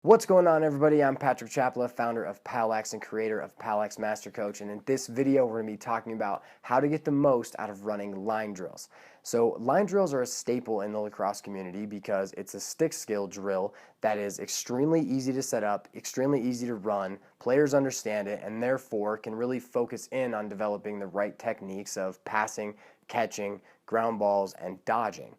What's going on, everybody? I'm Patrick Chapla, founder of POWLAX and creator of POWLAX Master Coach, and in this video we're going to be talking about how to get the most out of running line drills. So line drills are a staple in the lacrosse community because it's a stick skill drill that is extremely easy to set up, extremely easy to run, players understand it, and therefore can really focus in on developing the right techniques of passing, catching, ground balls, and dodging.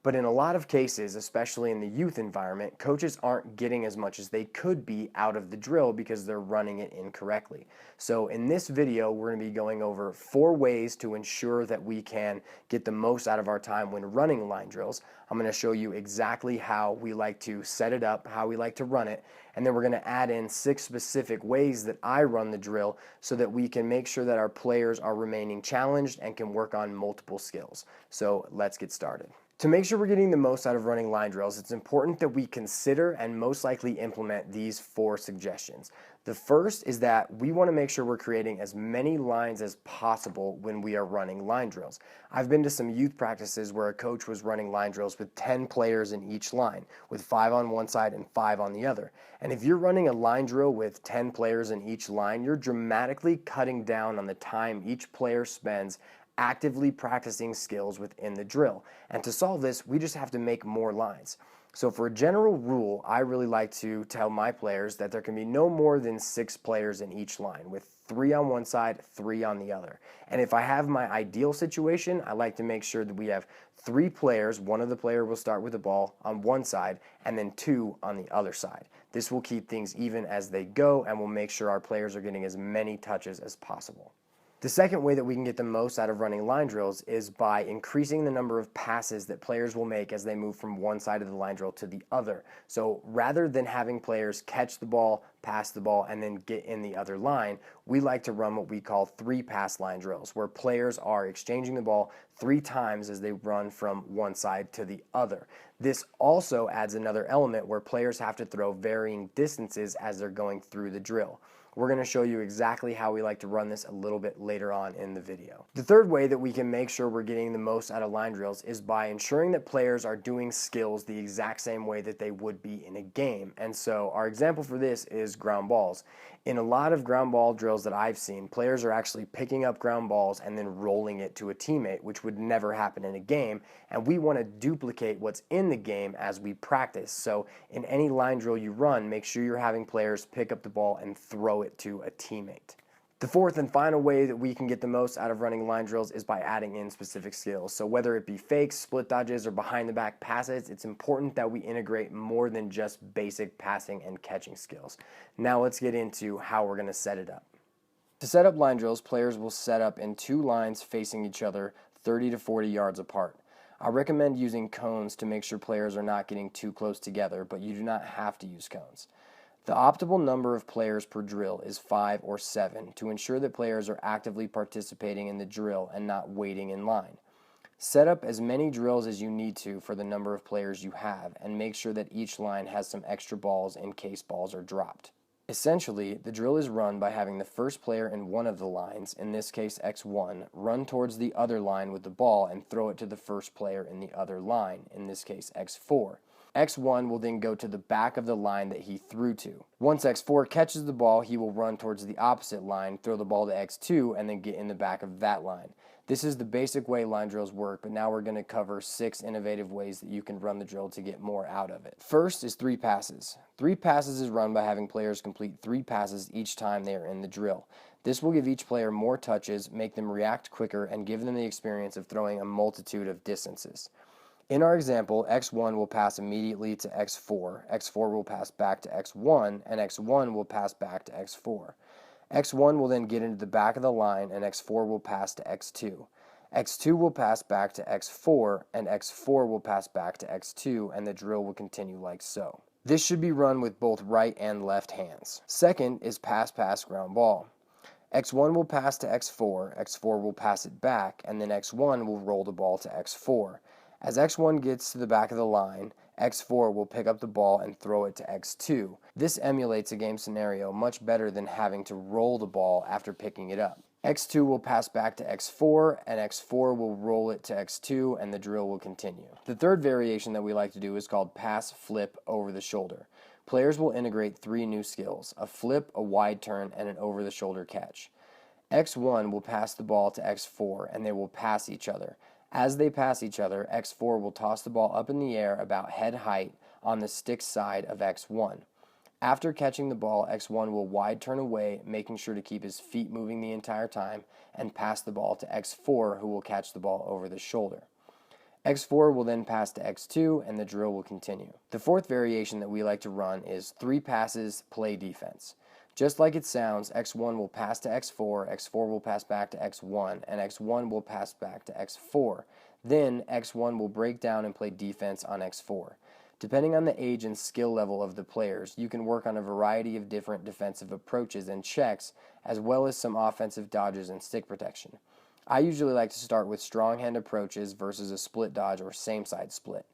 But in a lot of cases, especially in the youth environment, coaches aren't getting as much as they could be out of the drill because they're running it incorrectly. So in this video, we're going to be going over 4 ways to ensure that we can get the most out of our time when running line drills. I'm going to show you exactly how we like to set it up, how we like to run it, and then we're going to add in 6 specific ways that I run the drill so that we can make sure that our players are remaining challenged and can work on multiple skills. So let's get started. To make sure we're getting the most out of running line drills, it's important that we consider and most likely implement these 4 suggestions. The first is that we want to make sure we're creating as many lines as possible when we are running line drills. I've been to some youth practices where a coach was running line drills with 10 players in each line, with 5 on one side and 5 on the other. And if you're running a line drill with 10 players in each line, you're dramatically cutting down on the time each player spends actively practicing skills within the drill. And to solve this, we just have to make more lines. So for a general rule, I really like to tell my players that there can be no more than 6 players in each line, with 3 on one side, 3 on the other. And if I have my ideal situation, I like to make sure that we have 3 players. One of the players will start with the ball on one side and then 2 on the other side. This will keep things even as they go and will make sure our players are getting as many touches as possible. The second way that we can get the most out of running line drills is by increasing the number of passes that players will make as they move from one side of the line drill to the other. So rather than having players catch the ball, pass the ball, and then get in the other line, we like to run what we call 3-pass line drills, where players are exchanging the ball 3 times as they run from one side to the other. This also adds another element where players have to throw varying distances as they're going through the drill. We're going to show you exactly how we like to run this a little bit later on in the video. The third way that we can make sure we're getting the most out of line drills is by ensuring that players are doing skills the exact same way that they would be in a game. And so our example for this is ground balls. In a lot of ground ball drills that I've seen, players are actually picking up ground balls and then rolling it to a teammate, which would never happen in a game. And we want to duplicate what's in the game as we practice. So in any line drill you run, make sure you're having players pick up the ball and throw it to a teammate. The fourth and final way that we can get the most out of running line drills is by adding in specific skills. So whether it be fakes, split dodges, or behind the back passes, it's important that we integrate more than just basic passing and catching skills. Now let's get into how we're going to set it up. To set up line drills, players will set up in 2 lines facing each other 30 to 40 yards apart. I recommend using cones to make sure players are not getting too close together, but you do not have to use cones. The optimal number of players per drill is 5 or 7 to ensure that players are actively participating in the drill and not waiting in line. Set up as many drills as you need to for the number of players you have, and make sure that each line has some extra balls in case balls are dropped. Essentially, the drill is run by having the first player in one of the lines, in this case X1, run towards the other line with the ball and throw it to the first player in the other line, in this case X4. X1 will then go to the back of the line that he threw to. Once X4 catches the ball, he will run towards the opposite line, throw the ball to X2, and then get in the back of that line. This is the basic way line drills work, but now we're going to cover 6 innovative ways that you can run the drill to get more out of it. First is 3 passes. 3 passes is run by having players complete 3 passes each time they are in the drill. This will give each player more touches, make them react quicker, and give them the experience of throwing a multitude of distances. In our example, X1 will pass immediately to X4, X4 will pass back to X1, and X1 will pass back to X4. X1 will then get into the back of the line, and X4 will pass to X2. X2 will pass back to X4, and X4 will pass back to X2, and the drill will continue like so. This should be run with both right and left hands. Second is pass ground ball. X1 will pass to X4, X4 will pass it back, and then X1 will roll the ball to X4. As X1 gets to the back of the line, X4 will pick up the ball and throw it to X2. This emulates a game scenario much better than having to roll the ball after picking it up. X2 will pass back to X4, and X4 will roll it to X2, and the drill will continue. The third variation that we like to do is called pass flip over the shoulder. Players will integrate 3 new skills: a flip, a wide turn, and an over-the-shoulder catch. X1 will pass the ball to X4, and they will pass each other. As they pass each other, X4 will toss the ball up in the air about head height on the stick side of X1. After catching the ball, X1 will wide turn away, making sure to keep his feet moving the entire time, and pass the ball to X4, who will catch the ball over the shoulder. X4 will then pass to X2, and the drill will continue. The fourth variation that we like to run is 3 passes, play defense. Just like it sounds, X1 will pass to X4, X4 will pass back to X1, and X1 will pass back to X4. Then X1 will break down and play defense on X4. Depending on the age and skill level of the players, you can work on a variety of different defensive approaches and checks, as well as some offensive dodges and stick protection. I usually like to start with strong hand approaches versus a split dodge or same side split.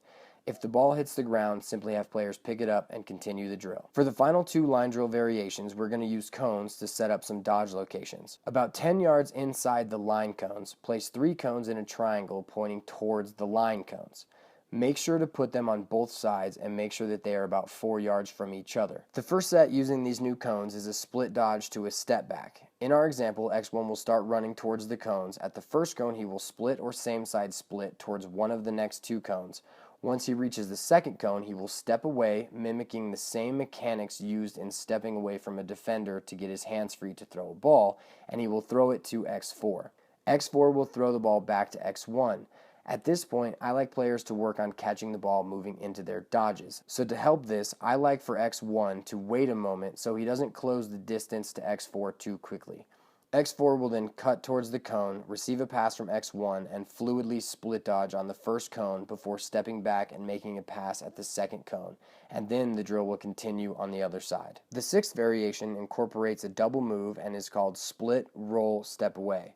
If the ball hits the ground, simply have players pick it up and continue the drill. For the final 2 line drill variations, we're going to use cones to set up some dodge locations. About 10 yards inside the line cones, place 3 cones in a triangle pointing towards the line cones. Make sure to put them on both sides and make sure that they are about 4 yards from each other. The first set using these new cones is a split dodge to a step back. In our example, X1 will start running towards the cones. At the first cone, he will split or same side split towards one of the next 2 cones. Once he reaches the second cone, he will step away, mimicking the same mechanics used in stepping away from a defender to get his hands free to throw a ball, and he will throw it to X4. X4 will throw the ball back to X1. At this point, I like players to work on catching the ball moving into their dodges. So to help this, I like for X1 to wait a moment so he doesn't close the distance to X4 too quickly. X4 will then cut towards the cone, receive a pass from X1, and fluidly split dodge on the first cone before stepping back and making a pass at the second cone, and then the drill will continue on the other side. The 6th variation incorporates a double move and is called split, roll, step away.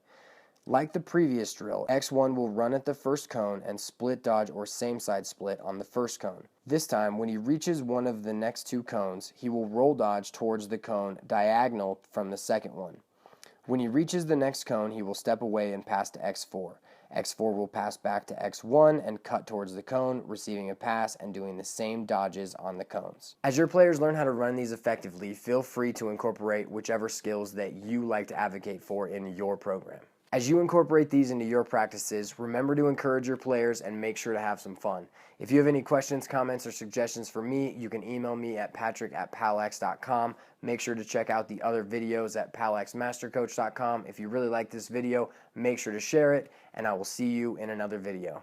Like the previous drill, X1 will run at the first cone and split dodge or same side split on the first cone. This time, when he reaches one of the next 2 cones, he will roll dodge towards the cone diagonal from the second one. When he reaches the next cone, he will step away and pass to X4. X4 will pass back to X1 and cut towards the cone, receiving a pass and doing the same dodges on the cones. As your players learn how to run these effectively, feel free to incorporate whichever skills that you like to advocate for in your program. As you incorporate these into your practices, remember to encourage your players and make sure to have some fun. If you have any questions, comments, or suggestions for me, you can email me at patrick@powlax.com. Make sure to check out the other videos at powlaxmastercoach.com. If you really like this video, make sure to share it, and I will see you in another video.